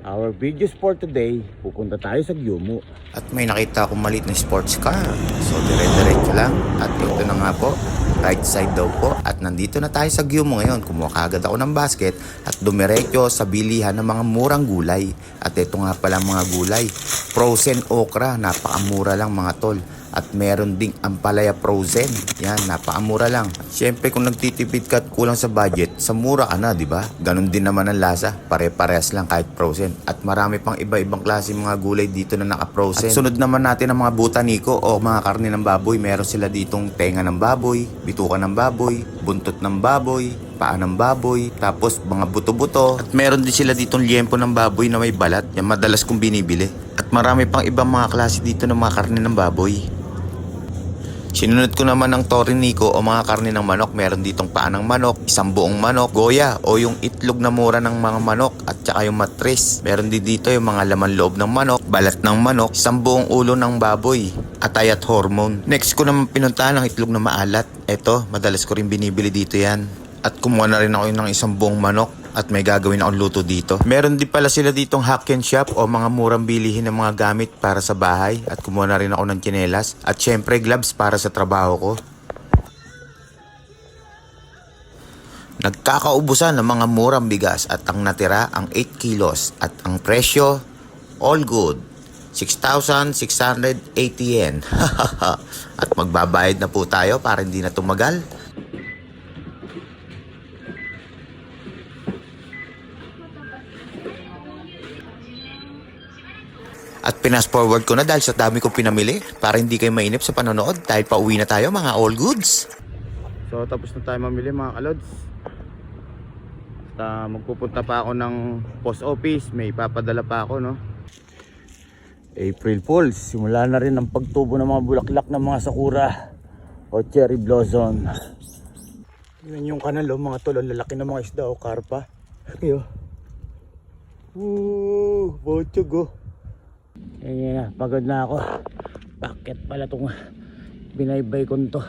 Our videos for today, pupunta tayo sa Gyumu. At may nakita akong maliit na sports car. So dire-diretso lang. At ito na nga po, right side daw po. At nandito na tayo sa Gyumu ngayon. Kumuha kaagad ako ng basket at dumiretso sa bilihan ng mga murang gulay. At ito nga pala mga gulay, frozen okra, napakamura lang mga tol. At meron ding ampalaya frozen. Yan, napakamura lang. Siyempre kung nagtitipid ka at kulang sa budget, sa mura ka na, di ba? Ganon din naman ang lasa. Pare-parehas lang kahit frozen. At marami pang iba-ibang klase mga gulay dito na naka-frozen. At sunod naman natin ang mga butaniko o mga karne ng baboy. Meron sila ditong tenga ng baboy, bituka ng baboy, buntot ng baboy, paa ng baboy, tapos mga buto-buto. At meron din sila ditong liempo ng baboy na may balat. Yan madalas kong binibili. At marami pang ibang mga klase dito ng mga karne ng baboy. Sinunod ko naman ng torinico o mga karne ng manok. Meron ditong paa ng manok, isang buong manok, goya o yung itlog na mura ng mga manok at saka yung matris. Meron din dito yung mga laman loob ng manok, balat ng manok, isang buong ulo ng baboy, atay at hormone. Next ko naman pinuntahan ng itlog na maalat. Eto, madalas ko rin binibili dito yan. At kumuha na rin ako ng isang buong manok at may gagawin akong luto dito. Meron din pala sila ditong Hakken Shop o mga murang bilihin ng mga gamit para sa bahay. At kumuha na rin ako ng tsinelas at syempre gloves para sa trabaho ko. Nagkakaubusan ng mga murang bigas at ang natira ang 8 kilos at ang presyo, all good. 6,680 yen. At magbabayad na po tayo para hindi na tumagal. At pinas forward ko na dahil sa dami kong pinamili para hindi kayo mainip sa panonood dahil pauwi na tayo mga all goods. So tapos na tayo mamili mga kalods. At magpupunta pa ako ng post office. May ipapadala pa ako, no? April Fools. Simula na rin ang pagtubo ng mga bulaklak ng mga sakura o cherry blossom. Yan yung kanal, oh, mga tol. Lalaki ng mga isda o karpa. Ayo. Bochog, oh. Yan na, pagod na ako. Bakit pala itong binaybay ko nito.